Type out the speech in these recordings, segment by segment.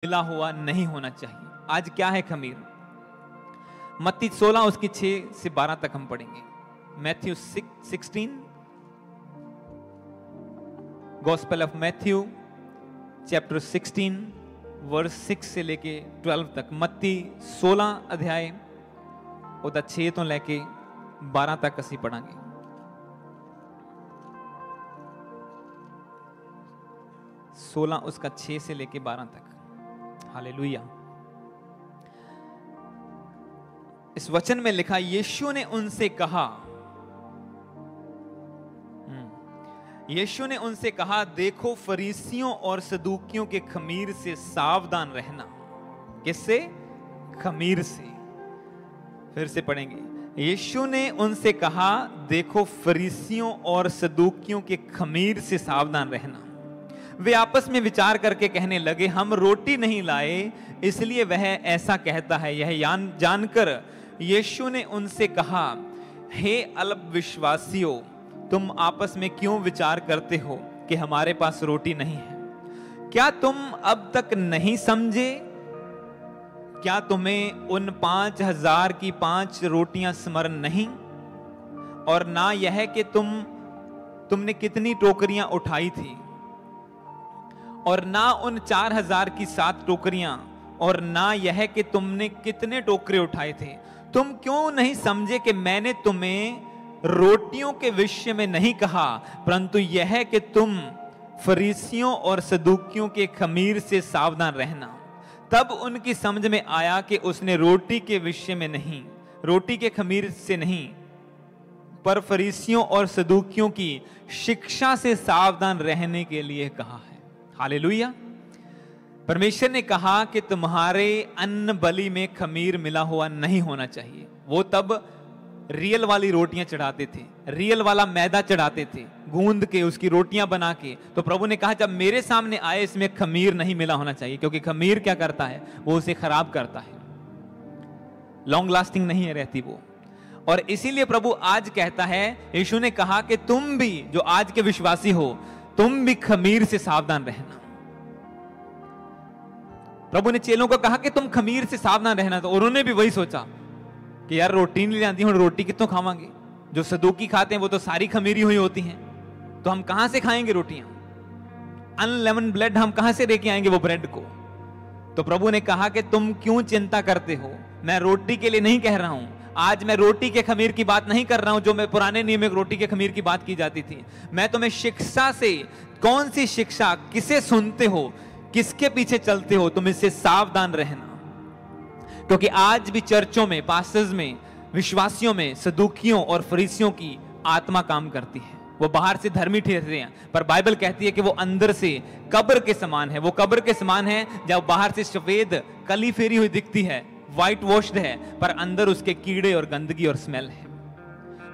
मिला हुआ नहीं होना चाहिए। आज क्या है खमीर? मत्ती 16 उसकी 6 से 12 तक हम पढ़ेंगे। Matthew 16, gospel of Matthew chapter 16 verse 6 से लेके 12 तक। मत्ती 16 अध्याय ਉਹਦਾ 6 ਤੋਂ ਲੈ ਕੇ 12 तक ਅਸੀਂ पढ़ांगे। उसका 6 से लेके 12 तक। हालेलुया। इस वचन में लिखा, यीशु ने उनसे कहा, देखो फरीसियों और सदूकियों के खमीर से सावधान रहना। किससे? खमीर से। फिर से पढ़ेंगे। यीशु ने उनसे कहा, देखो फरीसियों और सदूकियों के खमीर से सावधान रहना। वे आपस में विचार करके कहने लगे, हम रोटी नहीं लाए, इसलिए वह ऐसा कहता है। यह जानकर यीशु ने उनसे कहा, हे अल्पविश्वासियों, तुम आपस में क्यों विचार करते हो कि हमारे पास रोटी नहीं है? क्या तुम अब तक नहीं समझे? क्या तुम्हें उन 5,000 की 5 रोटियां स्मरण नहीं? और ना यह कि तुमने कितनी टोकरियां उठाई थी? और ना उन 4,000 की 7 टोकरियां? और ना यह कि तुमने कितने टोकरे उठाए थे? तुम क्यों नहीं समझे कि मैंने तुम्हें रोटियों के विषय में नहीं कहा, परंतु यह कि तुम फरीसियों और सदूकियों के खमीर से सावधान रहना। तब उनकी समझ में आया कि उसने रोटी के विषय में नहीं, रोटी के खमीर से नहीं, पर फरीसियों और सदूकियों की शिक्षा से सावधान रहने के लिए कहा है। हालेलुया। परमेश्वर ने कहा कि तुम्हारे अन्न बलि में खमीर मिला हुआ नहीं होना चाहिए। वो तब रियल वाली रोटियां चढ़ाते थे, रियल वाला मैदा चढ़ाते थे, गूंद के उसकी रोटियां बना के। तो प्रभु ने कहा, जब मेरे सामने आए इसमें खमीर नहीं मिला होना चाहिए, क्योंकि खमीर क्या करता है? वो उसे खराब करता है, लॉन्ग लास्टिंग नहीं है रहती वो। और इसीलिए प्रभु आज कहता है, यीशु ने कहा कि तुम भी जो आज के विश्वासी हो, तुम भी खमीर से सावधान रहना। प्रभु ने चेलों को कहा कि तुम खमीर से सावधान रहना, तो उन्होंने भी वही सोचा कि यार रोटी नहीं लाती हूं, रोटी कितों खावांगे? जो सदूकी खाते हैं वो तो सारी खमीरी हुई होती हैं, तो हम कहां से खाएंगे रोटियां? अनलेमन ब्रेड हम कहां से लेके आएंगे वो ब्रेड को? तो प्रभु ने कहा कि तुम क्यों चिंता करते हो? मैं रोटी के लिए नहीं कह रहा हूं। आज मैं रोटी के खमीर की बात नहीं कर रहा हूं, जो मैं पुराने नियम में रोटी के खमीर की बात की जाती थी। मैं तुम्हें शिक्षा से, कौन सी शिक्षा, किसे सुनते हो, किसके पीछे चलते हो, तुम इससे सावधान रहना। क्योंकि आज भी चर्चों में, पास्टर्स में, विश्वासियों में सदूकियों और फरीसियों की आत्मा काम करती है। वो बाहर से धर्मी ठहरते हैं, पर बाइबल कहती है कि वो अंदर से कब्र के समान है। वो कब्र के समान है, जब बाहर से सफेद कली फेरी हुई दिखती है, व्हाइट वॉश्ड है, पर अंदर उसके कीड़े और गंदगी और स्मेल है।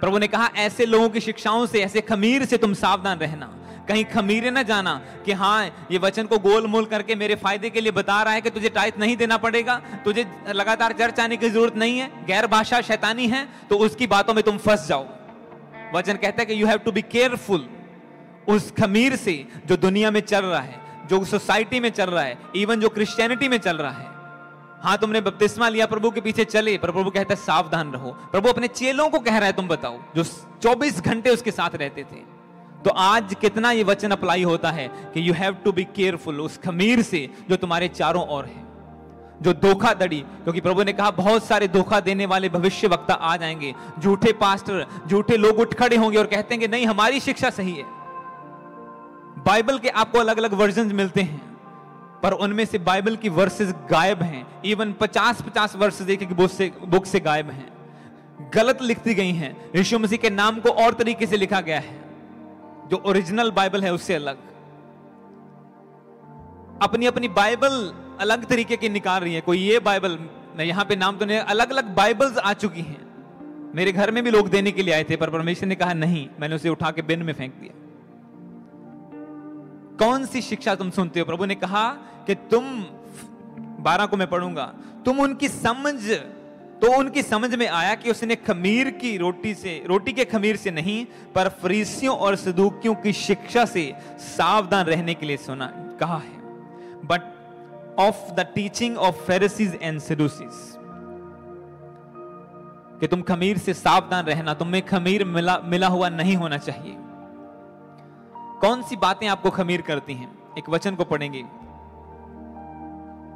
प्रभु ने कहा, ऐसे लोगों की शिक्षाओं से, ऐसे खमीर से तुम सावधान रहना। कहीं खमीरे ना जाना कि हाँ, ये वचन को गोल मोल करके मेरे फायदे के लिए बता रहा है कि तुझे टाइट नहीं देना पड़ेगा, तुझे लगातार चर्च आने की जरूरत नहीं है, गैर भाषा शैतानी है, तो उसकी बातों में तुम फंस जाओ। वचन कहता है कि you have to be careful उस खमीर से जो दुनिया में चल रहा है, जो सोसाइटी में चल रहा है, इवन जो क्रिश्चियनिटी में चल रहा है। हाँ, तुमने बपतिस्मा लिया, प्रभु के पीछे चले, पर प्रभु कहता है सावधान रहो। प्रभु अपने चेलों को कह रहा है, तुम बताओ, जो 24 घंटे उसके साथ रहते थे। तो आज कितना ये वचन अप्लाई होता है कि you have to be careful उस खमीर से जो तुम्हारे चारों ओर है, जो धोखाधड़ी। क्योंकि प्रभु ने कहा, बहुत सारे धोखा देने वाले भविष्य वक्ता आ जाएंगे, झूठे पास्टर, झूठे लोग उठ खड़े होंगे और कहते हैं कि नहीं, हमारी शिक्षा सही है। बाइबल के आपको अलग अलग वर्जन मिलते हैं, पर उनमें से बाइबल की वर्सेस गायब हैं। इवन 50-50 वर्सेस एक बुक से गायब हैं, गलत लिखती गई हैं। यीशु मसीह के नाम को और तरीके से लिखा गया है, जो ओरिजिनल बाइबल है उससे अलग। अपनी अपनी बाइबल अलग तरीके की निकाल रही है। कोई ये बाइबल, मैं यहां पे नाम तो नहीं, अलग अलग बाइबल्स आ चुकी हैं। मेरे घर में भी लोग देने के लिए आए थे, पर परमेश्वर ने कहा नहीं, मैंने उसे उठा के बिन में फेंक दिया। कौन सी शिक्षा तुम सुनते हो? प्रभु ने कहा कि तुम, 12 को मैं पढ़ूंगा, तुम उनकी समझ में आया कि उसने खमीर की रोटी के खमीर से नहीं, पर फरीसियों और सदूकियों की शिक्षा से सावधान रहने के लिए कहा है। But of the teaching of Pharisees and Sadducees, कि तुम खमीर से सावधान रहना, तुम्हें खमीर मिला हुआ नहीं होना चाहिए। कौन सी बातें आपको खमीर करती हैं? एक वचन को पढ़ेंगे,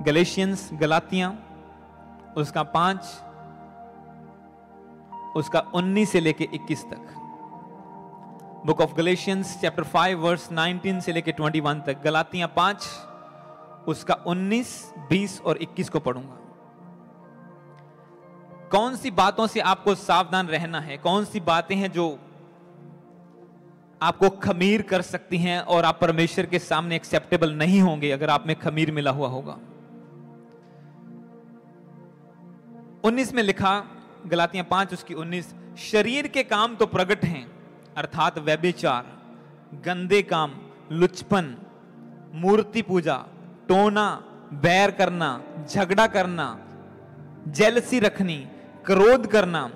गलेशियंस, गलातियां उसका 5 उसका 19 से लेके 21 तक। Book of Galatians chapter 5 verse 19 से लेके 21 तक। गलातियां 5 उसका 19, 20 और 21 को पढ़ूंगा। कौन सी बातों से आपको सावधान रहना है? कौन सी बातें हैं जो आपको खमीर कर सकती हैं और आप परमेश्वर के सामने एक्सेप्टेबल नहीं होंगे अगर आप में खमीर मिला हुआ होगा? 19 में लिखा, गलातियां 5 उसकी 19, शरीर के काम तो प्रकट हैं, अर्थात व्यभिचार, गंदे काम, लुचपन, मूर्ति पूजा, टोना, बैर करना, झगड़ा करना, जेलसी रखनी, क्रोध करना,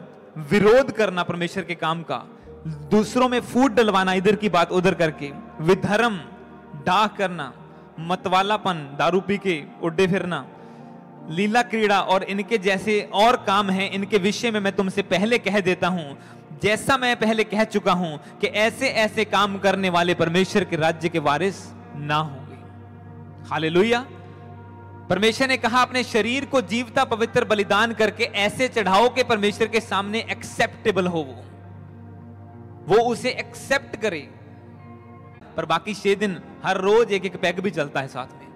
विरोध करना परमेश्वर के काम का, दूसरों में फूट डलवाना इधर की बात उधर करके, विधर्म, डाह करना, मतवालापन, दारू पी के उड्डे फिरना, लीला क्रीड़ा और इनके जैसे और काम हैं, इनके विषय में मैं तुमसे पहले कह देता हूं, जैसा मैं पहले कह चुका हूं कि ऐसे ऐसे काम करने वाले परमेश्वर के राज्य के वारिस ना होंगे। हालेलुया। परमेश्वर ने कहा अपने शरीर को जीवता पवित्र बलिदान करके ऐसे चढ़ाओ के परमेश्वर के सामने एक्सेप्टेबल हो, वो उसे एक्सेप्ट करे। पर बाकी 6 दिन हर रोज एक एक पैग भी चलता है साथ में,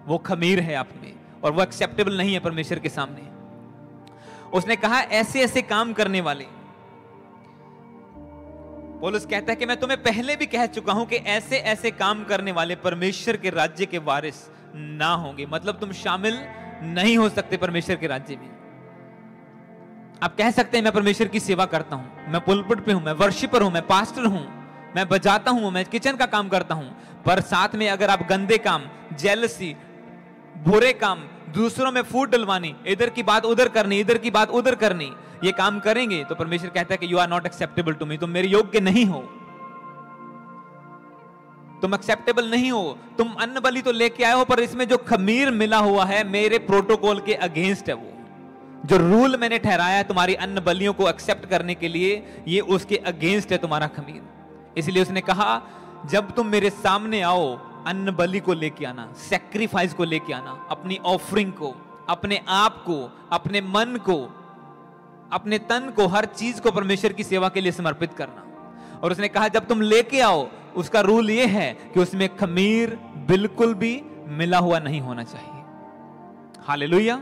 वो खमीर है आप में और वो एक्सेप्टेबल नहीं है परमेश्वर के सामने। उसने कहा ऐसे ऐसे काम करने वाले, पौलुस कहता है कि मैं तुम्हें पहले भी कह चुका हूं कि ऐसे ऐसे काम करने वाले परमेश्वर के राज्य के वारिस ना होंगे। मतलब तुम शामिल नहीं हो सकते परमेश्वर के राज्य में। आप कह सकते हैं मैं परमेश्वर की सेवा करता हूं, मैं पुलपिट पे हूं, मैं वर्शिपर हूं, मैं पास्टर हूं, मैं बजाता हूं, मैं किचन का काम करता हूं, पर साथ में अगर आप गंदे काम, जेलसी, बुरे काम, दूसरों में फूट डलवानी, इधर की बात उधर करनी, इधर की बात उधर करनी, ये काम करेंगे तो परमेश्वर कहता है कि you are not acceptable to me, तुम मेरे योग्य नहीं हो, तुम एक्सेप्टेबल नहीं हो। तुम अन्न बलि तो लेके आए हो पर इसमें जो खमीर मिला हुआ है मेरे प्रोटोकॉल के अगेंस्ट है। वो जो रूल मैंने ठहराया है तुम्हारी अन्न बलियों को एक्सेप्ट करने के लिए, ये उसके अगेंस्ट है तुम्हारा खमीर। इसलिए उसने कहा जब तुम मेरे सामने आओ अन्न बलि को लेके आना, सैक्रिफाइस को लेके आना, अपनी ऑफरिंग को, अपने आप को, अपने मन को, अपने तन को, हर चीज को परमेश्वर की सेवा के लिए समर्पित करना। और उसने कहा जब तुम लेके आओ, उसका रूल यह है कि उसमें खमीर बिल्कुल भी मिला हुआ नहीं होना चाहिए। हालेलुया।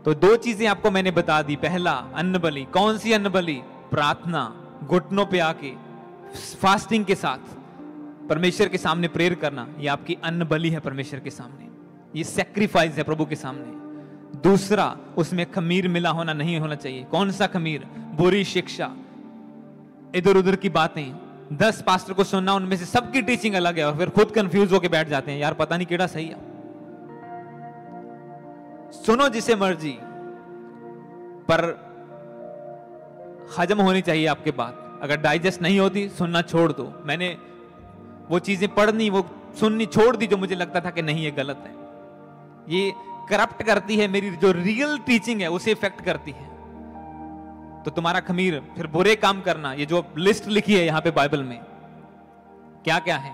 तो 2 चीजें आपको मैंने बता दी। पहला अन्न बलि, कौन सी अन्न बलि? प्रार्थना, घुटनों पे आके फास्टिंग के साथ परमेश्वर के सामने प्रेयर करना, ये आपकी अन्न बलि है परमेश्वर के सामने, ये सैक्रिफाइस है प्रभु के सामने। दूसरा, उसमें खमीर मिला होना नहीं होना चाहिए। कौन सा खमीर? बुरी शिक्षा, इधर उधर की बातें। 10 पास्टर को सुनना, उनमें से सबकी टीचिंग अलग है और फिर खुद कंफ्यूज होकर बैठ जाते हैं, यार पता नहीं केड़ा सही है। सुनो जिसे मर्जी, पर हजम होनी चाहिए आपके बात। अगर डाइजेस्ट नहीं होती, सुनना छोड़ दो। मैंने वो चीजें पढ़नी, वो सुननी छोड़ दी जो मुझे लगता था कि नहीं ये गलत है, ये करप्ट करती है, मेरी जो रियल टीचिंग है उसे इफेक्ट करती है। तो तुम्हारा खमीर, फिर बुरे काम करना, ये जो लिस्ट लिखी है यहां पे बाइबल में क्या क्या है।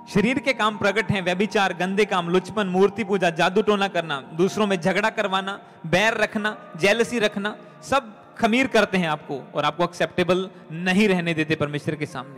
शरीर के काम प्रकट हैं, व्यभिचार, गंदे काम, लुचपन, मूर्ति पूजा, जादू टोना करना, दूसरों में झगड़ा करवाना, बैर रखना, जेलसी रखना, सब खमीर करते हैं आपको और आपको एक्सेप्टेबल नहीं रहने देते परमेश्वर के सामने।